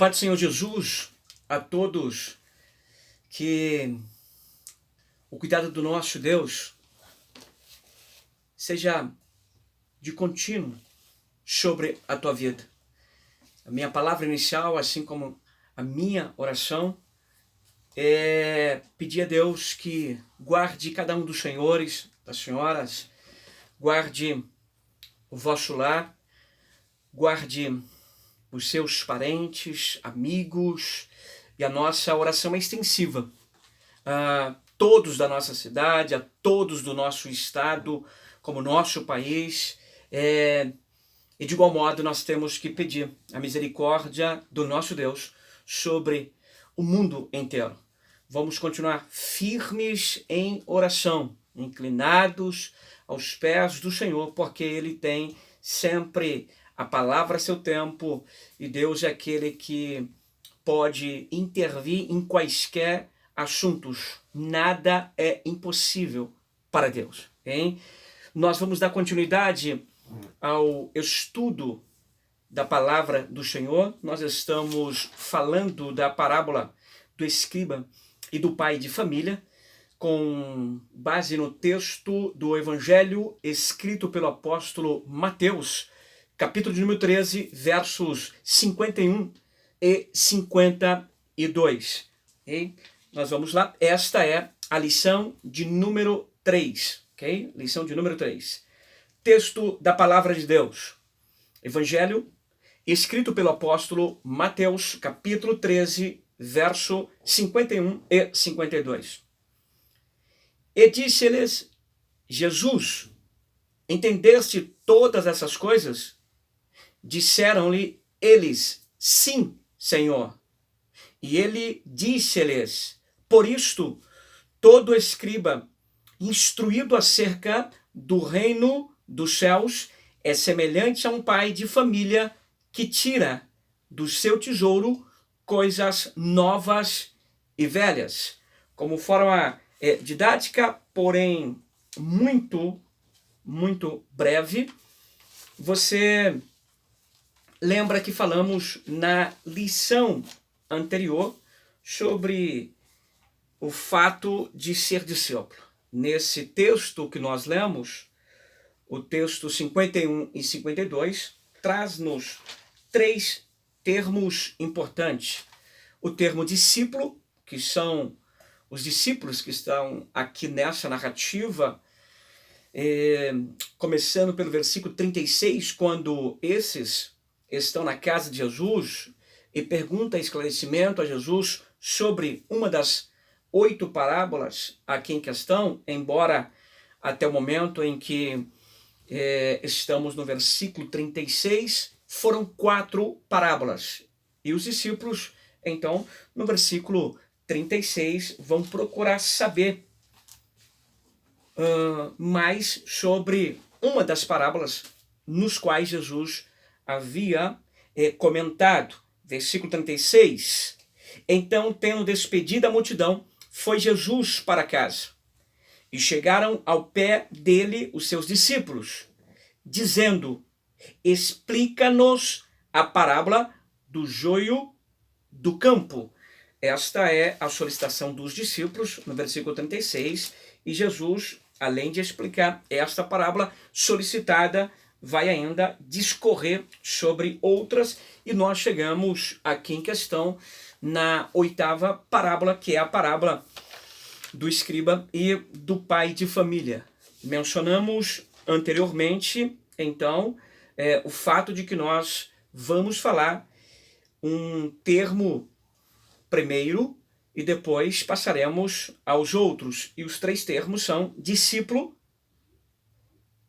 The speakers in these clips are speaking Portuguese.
Pai do Senhor Jesus, a todos, que o cuidado do nosso Deus seja de contínuo sobre a tua vida. A minha palavra inicial, assim como a minha oração, é pedir a Deus que guarde cada um dos senhores, das senhoras, guarde o vosso lar, guarde os seus parentes, amigos, e a nossa oração é extensiva a todos da nossa cidade, a todos do nosso estado, como nosso país, e de igual modo nós temos que pedir a misericórdia do nosso Deus sobre o mundo inteiro. Vamos continuar firmes em oração, inclinados aos pés do Senhor, porque Ele tem sempre a palavra a seu tempo, e Deus é aquele que pode intervir em quaisquer assuntos. Nada é impossível para Deus, hein? Nós vamos dar continuidade ao estudo da palavra do Senhor. Nós estamos falando da parábola do escriba e do pai de família, com base no texto do Evangelho escrito pelo apóstolo Mateus, capítulo de número 13, versos 51 e 52. Okay? Nós vamos lá. Esta é a lição de número 3. Okay? Lição de número 3. Texto da palavra de Deus. Evangelho escrito pelo apóstolo Mateus, capítulo 13, verso 51 e 52. E disse-lhes Jesus: entendeste todas essas coisas? Disseram-lhe eles: sim, Senhor. E ele disse-lhes: por isto, todo escriba instruído acerca do reino dos céus é semelhante a um pai de família que tira do seu tesouro coisas novas e velhas. Como forma didática, porém muito breve, você lembra que falamos na lição anterior sobre o fato de ser discípulo. Nesse texto que nós lemos, o texto 51 e 52, traz-nos três termos importantes. O termo discípulo, que são os discípulos que estão aqui nessa narrativa, começando pelo versículo 36, quando esses estão na casa de Jesus e perguntam esclarecimento a Jesus sobre uma das 8 parábolas aqui em questão, embora até o momento em que estamos no versículo 36, foram 4 parábolas. E os discípulos, então, no versículo 36, vão procurar saber mais sobre uma das parábolas nos quais Jesus havia comentado. Versículo 36. Então, tendo despedido a multidão, foi Jesus para casa. E chegaram ao pé dele os seus discípulos, dizendo: explica-nos a parábola do joio do campo. Esta é a solicitação dos discípulos, no versículo 36, e Jesus, além de explicar esta parábola solicitada, vai ainda discorrer sobre outras, e nós chegamos aqui em questão na 8ª parábola, que é a parábola do escriba e do pai de família. Mencionamos anteriormente, então, o fato de que nós vamos falar um termo primeiro e depois passaremos aos outros. E os 3 termos são discípulo,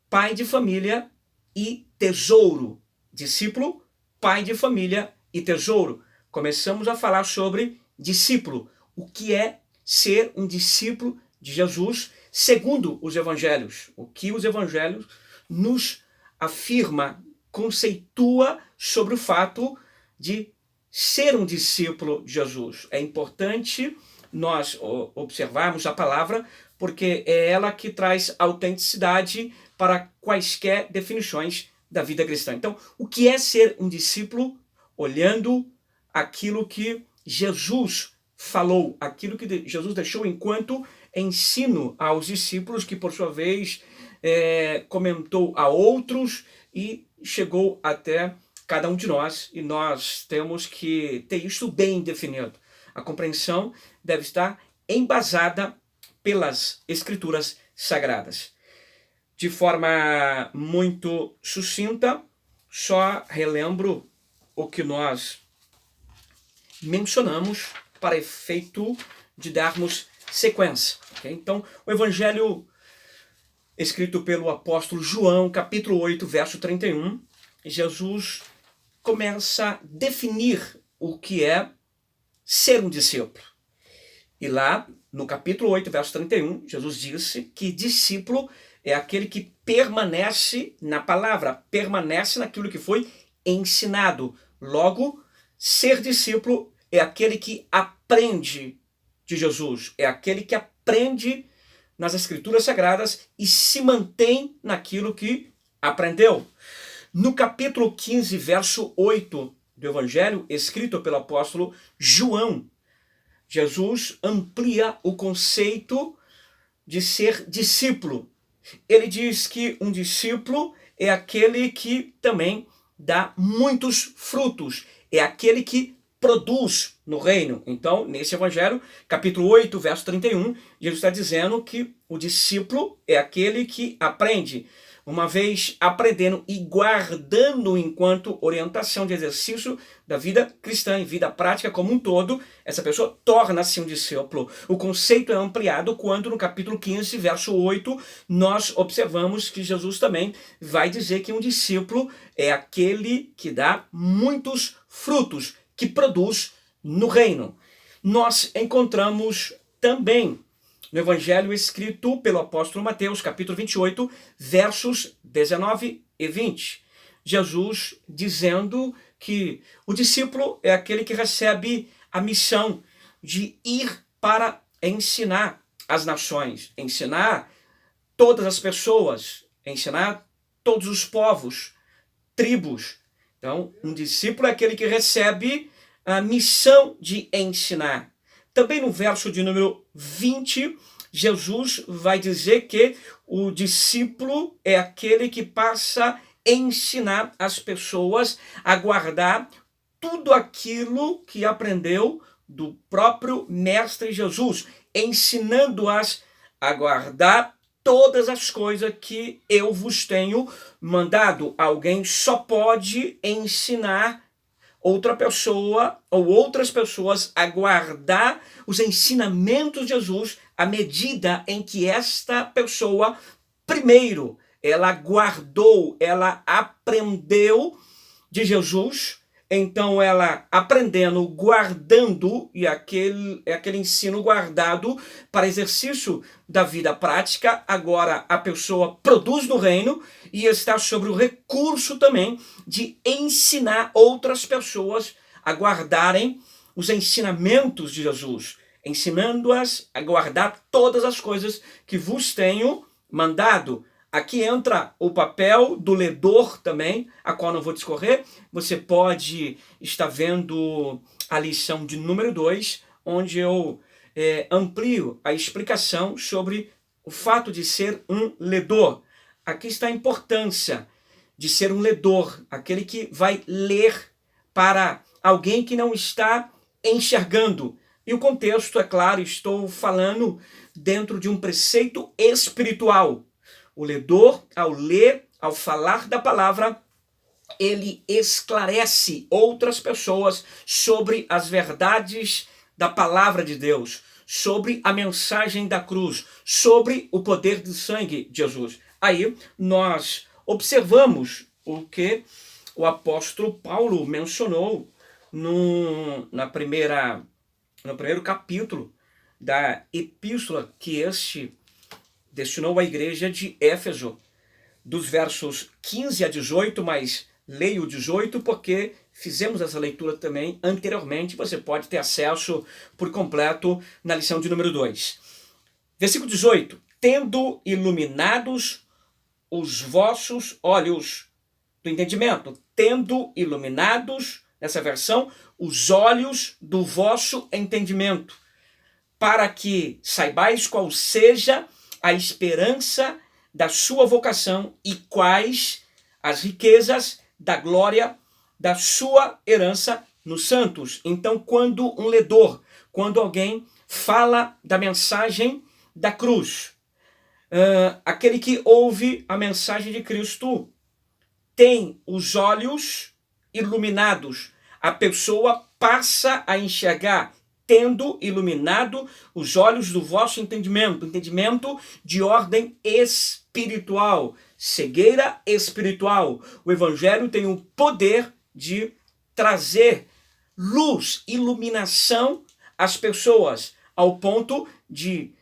pai de família e tesouro. Discípulo, pai de família e tesouro. Começamos a falar sobre discípulo. O que é ser um discípulo de Jesus segundo os evangelhos? O que os evangelhos nos afirma, conceitua sobre o fato de ser um discípulo de Jesus. É importante nós observarmos a palavra, porque é ela que traz autenticidade para quaisquer definições da vida cristã. Então, o que é ser um discípulo? Olhando aquilo que Jesus falou, aquilo que Jesus deixou enquanto ensino aos discípulos, que por sua vez comentou a outros e chegou até cada um de nós, e nós temos que ter isso bem definido. A compreensão deve estar embasada pelas Escrituras Sagradas. De forma muito sucinta, só relembro o que nós mencionamos para efeito de darmos sequência. Okay? Então, o Evangelho escrito pelo apóstolo João, capítulo 8, verso 31, Jesus começa a definir o que é ser um discípulo. E lá, no capítulo 8, verso 31, Jesus disse que discípulo é aquele que permanece na palavra, permanece naquilo que foi ensinado. Logo, ser discípulo é aquele que aprende de Jesus, é aquele que aprende nas Escrituras Sagradas e se mantém naquilo que aprendeu. No capítulo 15, verso 8 do Evangelho, escrito pelo apóstolo João, Jesus amplia o conceito de ser discípulo. Ele diz que um discípulo é aquele que também dá muitos frutos, é aquele que produz no reino. Então, nesse Evangelho, capítulo 8, verso 31, Jesus está dizendo que o discípulo é aquele que aprende. Uma vez aprendendo e guardando enquanto orientação de exercício da vida cristã e vida prática como um todo, essa pessoa torna-se um discípulo. O conceito é ampliado quando no capítulo 15, verso 8, nós observamos que Jesus também vai dizer que um discípulo é aquele que dá muitos frutos, que produz no reino. Nós encontramos também no Evangelho escrito pelo apóstolo Mateus, capítulo 28, versos 19 e 20. Jesus dizendo que o discípulo é aquele que recebe a missão de ir para ensinar as nações, ensinar todas as pessoas, ensinar todos os povos, tribos. Então, um discípulo é aquele que recebe a missão de ensinar. Também no verso de número 20, Jesus vai dizer que o discípulo é aquele que passa a ensinar as pessoas a guardar tudo aquilo que aprendeu do próprio Mestre Jesus, ensinando-as a guardar todas as coisas que eu vos tenho mandado. Alguém só pode ensinar outra pessoa ou outras pessoas a guardar os ensinamentos de Jesus à medida em que esta pessoa, primeiro, ela guardou, ela aprendeu de Jesus. Então ela aprendendo, guardando, e aquele ensino guardado para exercício da vida prática, agora a pessoa produz no reino e está sobre o recurso também de ensinar outras pessoas a guardarem os ensinamentos de Jesus, ensinando-as a guardar todas as coisas que vos tenho mandado. Aqui entra o papel do ledor também, a qual não vou discorrer. Você pode estar vendo a lição de número 2, onde eu amplio a explicação sobre o fato de ser um ledor. Aqui está a importância de ser um ledor, aquele que vai ler para alguém que não está enxergando. E o contexto, é claro, estou falando dentro de um preceito espiritual. O ledor, ao ler, ao falar da palavra, ele esclarece outras pessoas sobre as verdades da palavra de Deus, sobre a mensagem da cruz, sobre o poder do sangue de Jesus. Aí nós observamos o que o apóstolo Paulo mencionou no primeiro capítulo da epístola que este destinou à igreja de Éfeso, dos versos 15 a 18, mas leio 18 porque fizemos essa leitura também anteriormente, você pode ter acesso por completo na lição de número 2. Versículo 18, tendo iluminados os vossos olhos do entendimento, tendo iluminados nessa versão, os olhos do vosso entendimento, para que saibais qual seja a esperança da sua vocação e quais as riquezas da glória da sua herança nos santos. Então, quando um ledor, quando alguém fala da mensagem da cruz, aquele que ouve a mensagem de Cristo tem os olhos iluminados. A pessoa passa a enxergar, tendo iluminado os olhos do vosso entendimento, entendimento de ordem espiritual, cegueira espiritual. O Evangelho tem o poder de trazer luz, iluminação às pessoas, ao ponto de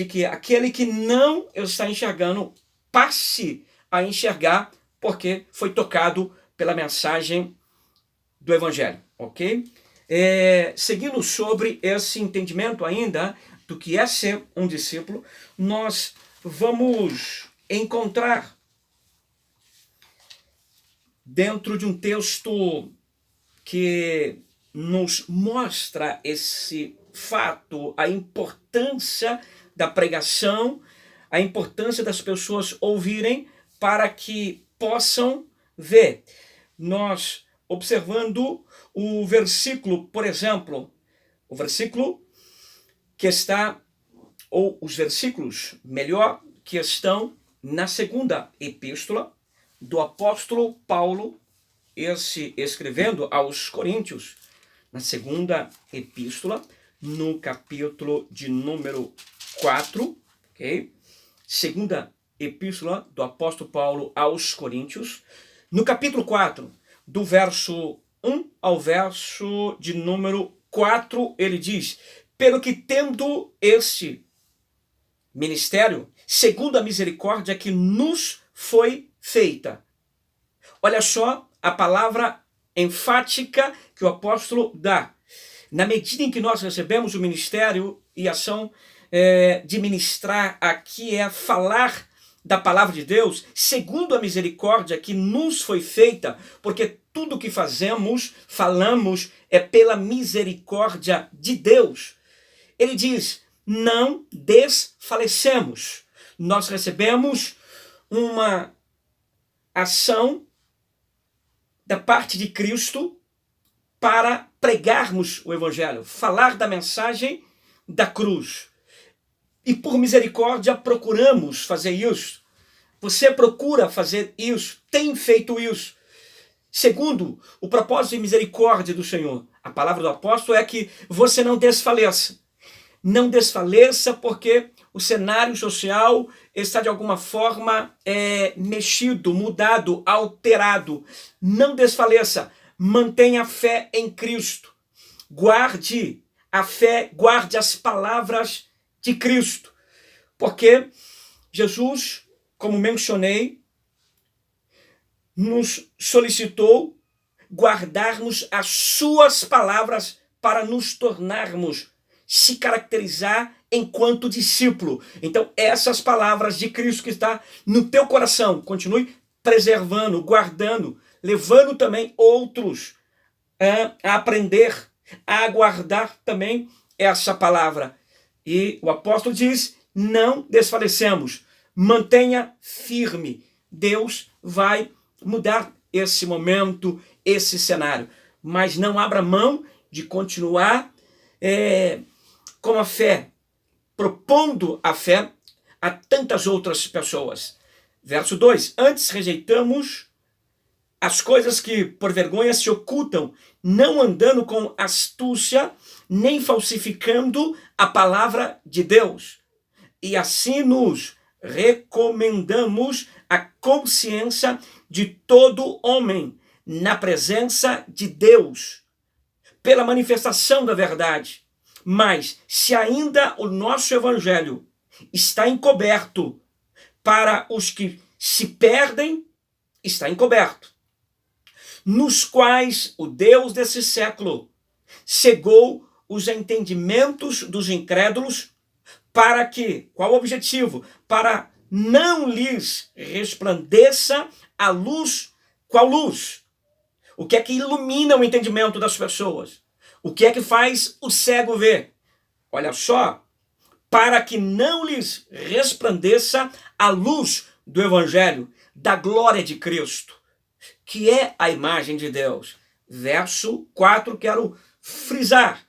que aquele que não está enxergando passe a enxergar, porque foi tocado pela mensagem do Evangelho, ok? Seguindo sobre esse entendimento ainda do que é ser um discípulo, nós vamos encontrar dentro de um texto que nos mostra esse fato, a importância da pregação, a importância das pessoas ouvirem para que possam ver. Nós observando o versículo, por exemplo, o versículo que está, ou os versículos, melhor, que estão na segunda epístola do apóstolo Paulo, esse escrevendo aos Coríntios, na segunda epístola, no capítulo de número 4, ok? Segunda epístola do apóstolo Paulo aos Coríntios, no capítulo 4, do verso 1 ao verso de número 4, ele diz: pelo que tendo este ministério, segundo a misericórdia que nos foi feita. Olha só a palavra enfática que o apóstolo dá. Na medida em que nós recebemos o ministério e ação de ministrar, aqui é falar da palavra de Deus, segundo a misericórdia que nos foi feita, porque tudo que fazemos, falamos, é pela misericórdia de Deus. Ele diz, não desfalecemos. Nós recebemos uma ação da parte de Cristo para pregarmos o Evangelho, falar da mensagem da cruz. E por misericórdia procuramos fazer isso. Você procura fazer isso, tem feito isso. Segundo o propósito de misericórdia do Senhor, a palavra do apóstolo é que você não desfaleça. Não desfaleça porque o cenário social está de alguma forma mexido, mudado, alterado. Não desfaleça. Mantenha a fé em Cristo. Guarde a fé, guarde as palavras de Cristo. Porque Jesus, como mencionei, nos solicitou guardarmos as suas palavras para nos tornarmos, se caracterizar enquanto discípulo. Então, essas palavras de Cristo que está no teu coração, continue preservando, guardando, levando também outros a aprender, a guardar também essa palavra. E o apóstolo diz, não desfalecemos, mantenha firme. Deus vai mudar esse momento, esse cenário. Mas não abra mão de continuar com a fé, propondo a fé a tantas outras pessoas. Verso 2, antes rejeitamos as coisas que por vergonha se ocultam, não andando com astúcia, nem falsificando a palavra de Deus. E assim nos recomendamos a consciência de todo homem na presença de Deus, pela manifestação da verdade. Mas se ainda o nosso evangelho está encoberto para os que se perdem, está encoberto, nos quais o Deus desse século cegou os entendimentos dos incrédulos, para que, qual o objetivo? Para não lhes resplandeça a luz. Qual luz? O que é que ilumina o entendimento das pessoas? O que é que faz o cego ver? Olha só, para que não lhes resplandeça a luz do Evangelho, da glória de Cristo, que é a imagem de Deus. Verso 4, quero frisar,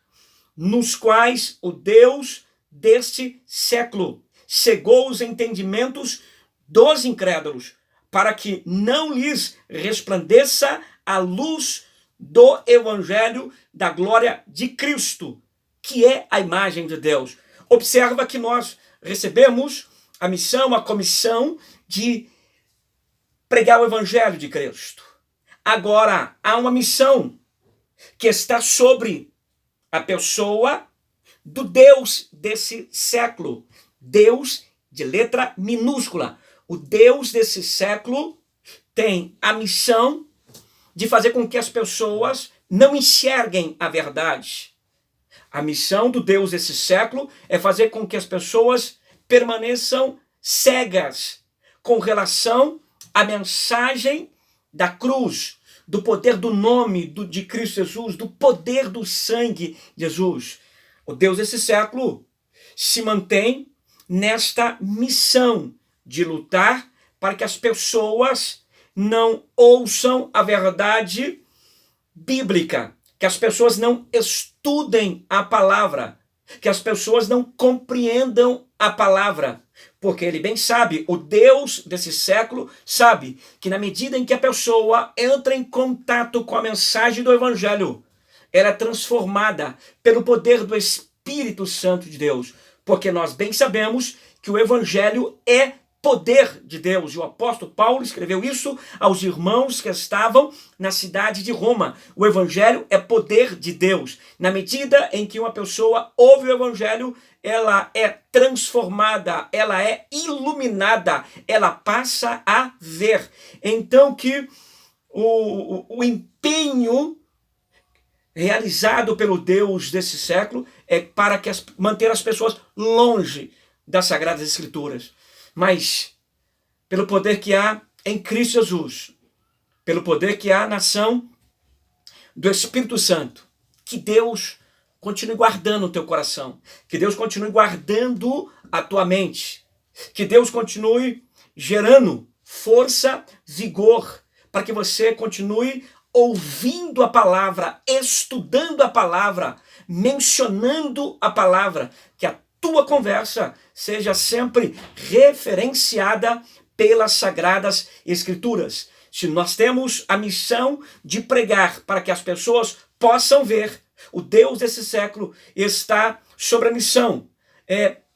nos quais o Deus deste século cegou os entendimentos dos incrédulos, para que não lhes resplandeça a luz do Evangelho da glória de Cristo, que é a imagem de Deus. Observa que nós recebemos a missão, a comissão de pregar o Evangelho de Cristo. Agora, há uma missão que está sobre a pessoa do Deus desse século. Deus de letra minúscula. O Deus desse século tem a missão de fazer com que as pessoas não enxerguem a verdade. A missão do Deus desse século é fazer com que as pessoas permaneçam cegas com relação à mensagem da cruz, do poder do nome de Cristo Jesus, do poder do sangue de Jesus. O Deus desse século se mantém nesta missão de lutar para que as pessoas não ouçam a verdade bíblica, que as pessoas não estudem a palavra, que as pessoas não compreendam a palavra, porque ele bem sabe, o Deus desse século sabe que na medida em que a pessoa entra em contato com a mensagem do Evangelho, ela é transformada pelo poder do Espírito Santo de Deus, porque nós bem sabemos que o Evangelho é poder de Deus. E o apóstolo Paulo escreveu isso aos irmãos que estavam na cidade de Roma. O Evangelho é poder de Deus. Na medida em que uma pessoa ouve o Evangelho, ela é transformada, ela é iluminada, ela passa a ver. Então que o empenho realizado pelo Deus desse século é para que manter as pessoas longe das Sagradas Escrituras. Mas, pelo poder que há em Cristo Jesus, pelo poder que há na ação do Espírito Santo, que Deus continue guardando o teu coração, que Deus continue guardando a tua mente, que Deus continue gerando força, vigor, para que você continue ouvindo a palavra, estudando a palavra, mencionando a palavra, que a tua conversa seja sempre referenciada pelas Sagradas Escrituras. Se nós temos a missão de pregar para que as pessoas possam ver, o Deus desse século está sobre a missão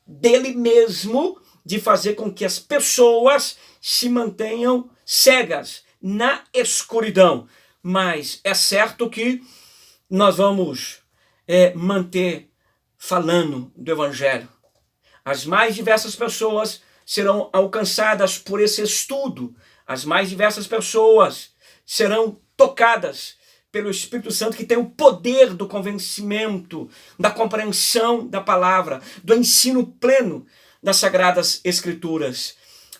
dele mesmo de fazer com que as pessoas se mantenham cegas na escuridão. Mas é certo que nós vamos manter falando do Evangelho. As mais diversas pessoas serão alcançadas por esse estudo. As mais diversas pessoas serão tocadas pelo Espírito Santo, que tem o poder do convencimento, da compreensão da palavra, do ensino pleno das Sagradas Escrituras.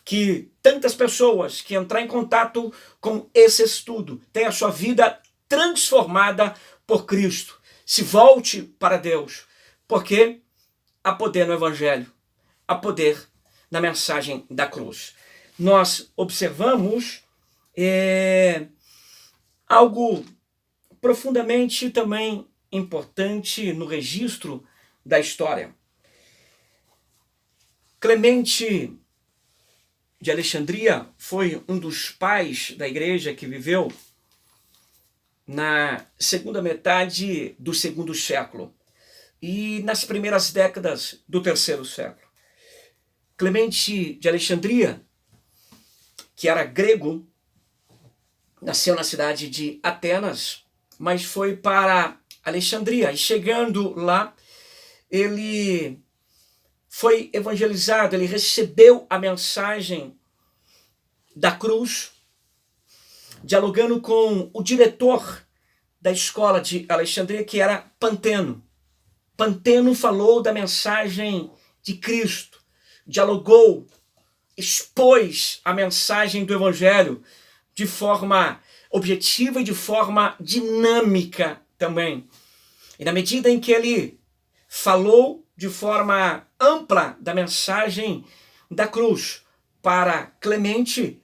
Que tantas pessoas que entrar em contato com esse estudo tenham a sua vida transformada por Cristo. Se volte para Deus, porque há poder no Evangelho, há poder na mensagem da cruz. Nós observamos algo profundamente também importante no registro da história. Clemente de Alexandria foi um dos pais da igreja que viveu na segunda metade do segundo século e nas primeiras décadas do terceiro século. Clemente de Alexandria, que era grego, nasceu na cidade de Atenas, mas foi para Alexandria. E chegando lá, ele foi evangelizado, ele recebeu a mensagem da cruz, dialogando com o diretor da escola de Alexandria, que era Panteno. Panteno falou da mensagem de Cristo, dialogou, expôs a mensagem do Evangelho de forma objetiva e de forma dinâmica também. E na medida em que ele falou de forma ampla da mensagem da cruz para Clemente,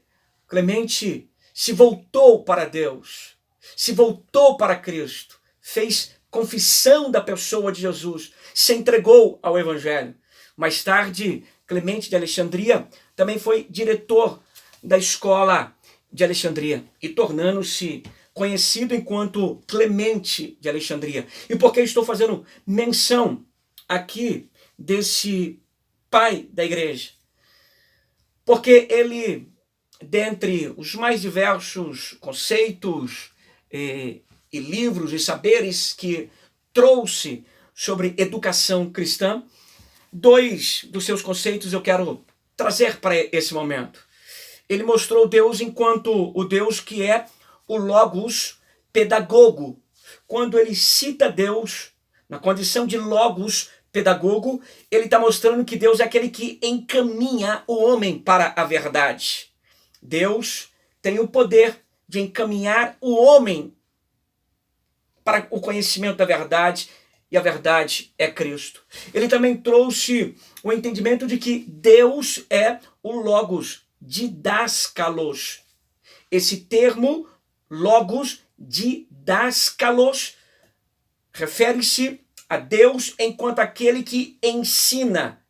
Clemente se voltou para Deus, se voltou para Cristo, fez confissão da pessoa de Jesus, se entregou ao Evangelho. Mais tarde, Clemente de Alexandria também foi diretor da escola de Alexandria e tornando-se conhecido enquanto Clemente de Alexandria. E por que estou fazendo menção aqui desse pai da igreja? Porque ele, dentre os mais diversos conceitos e livros e saberes que trouxe sobre educação cristã, 2 dos seus conceitos eu quero trazer para esse momento. Ele mostrou Deus enquanto o Deus que é o Logos pedagogo. Quando ele cita Deus na condição de Logos pedagogo, ele está mostrando que Deus é aquele que encaminha o homem para a verdade. Deus tem o poder de encaminhar o homem para o conhecimento da verdade, e a verdade é Cristo. Ele também trouxe o entendimento de que Deus é o Logos didáskalos. Esse termo, Logos didáskalos, refere-se a Deus enquanto aquele que ensina.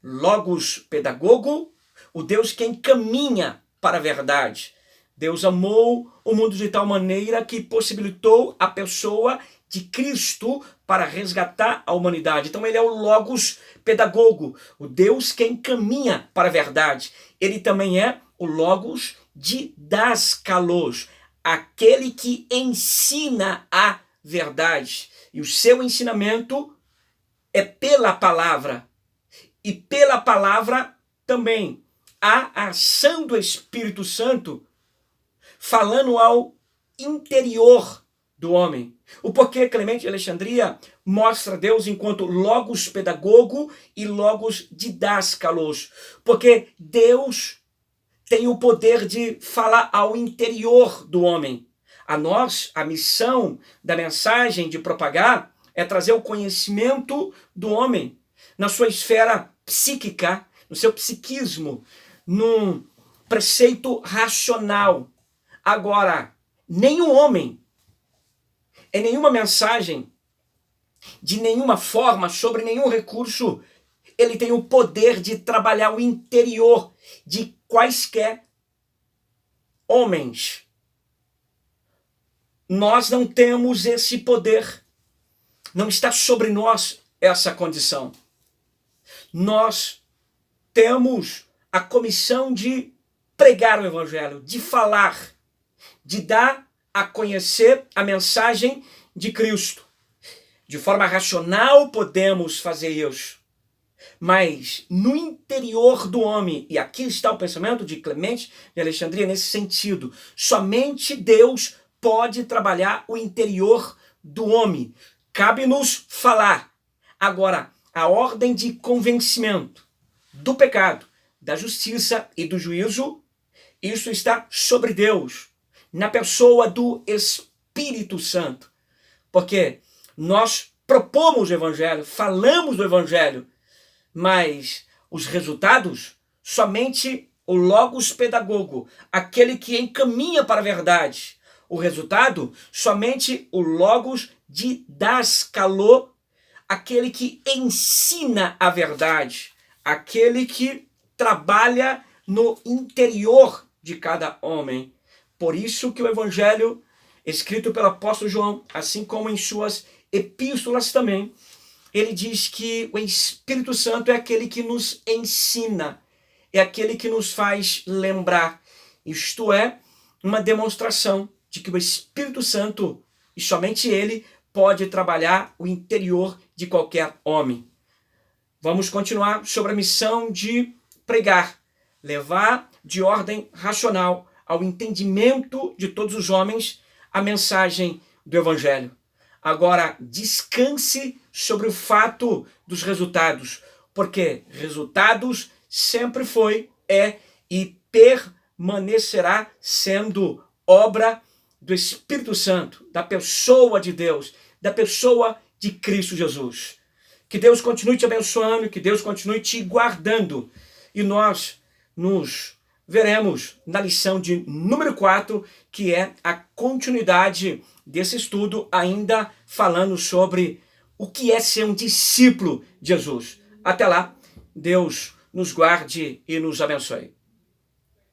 Logos pedagogo, o Deus que encaminha para a verdade. Deus amou o mundo de tal maneira que possibilitou a pessoa de Cristo para resgatar a humanidade. Então ele é o Logos pedagogo, o Deus que encaminha para a verdade. Ele também é o Logos didáskalos, aquele que ensina a verdade. E o seu ensinamento é pela palavra. E pela palavra também a ação do Espírito Santo falando ao interior do homem. O porquê Clemente de Alexandria mostra Deus enquanto Logos pedagogo e Logos didáskalos. Porque Deus tem o poder de falar ao interior do homem. A nós, a missão da mensagem de propagar é trazer o conhecimento do homem na sua esfera psíquica, no seu psiquismo, num preceito racional. Agora, nenhum homem, em nenhuma mensagem, de nenhuma forma, sobre nenhum recurso, ele tem o poder de trabalhar o interior de quaisquer homens. Nós não temos esse poder. Não está sobre nós essa condição. Nós temos a comissão de pregar o Evangelho, de falar, de dar a conhecer a mensagem de Cristo. De forma racional podemos fazer isso. Mas no interior do homem, e aqui está o pensamento de Clemente de Alexandria nesse sentido, somente Deus pode trabalhar o interior do homem. Cabe-nos falar. Agora, a ordem de convencimento do pecado, da justiça e do juízo, isso está sobre Deus, na pessoa do Espírito Santo. Porque nós propomos o Evangelho, falamos do Evangelho, mas os resultados, somente o Logos pedagogo, aquele que encaminha para a verdade. O resultado, somente o Logos didáskalo, aquele que ensina a verdade, aquele que trabalha no interior de cada homem. Por isso que o Evangelho, escrito pelo apóstolo João, assim como em suas epístolas também, ele diz que o Espírito Santo é aquele que nos ensina, é aquele que nos faz lembrar. Isto é, uma demonstração de que o Espírito Santo, e somente ele, pode trabalhar o interior de qualquer homem. Vamos continuar sobre a missão de pregar, levar de ordem racional ao entendimento de todos os homens a mensagem do Evangelho. Agora, descanse sobre o fato dos resultados, porque resultados sempre foi, é e permanecerá sendo obra do Espírito Santo, da pessoa de Deus, da pessoa de Cristo Jesus. Que Deus continue te abençoando, que Deus continue te guardando. E nós nos veremos na lição de número 4, que é a continuidade desse estudo, ainda falando sobre o que é ser um discípulo de Jesus. Até lá, Deus nos guarde e nos abençoe.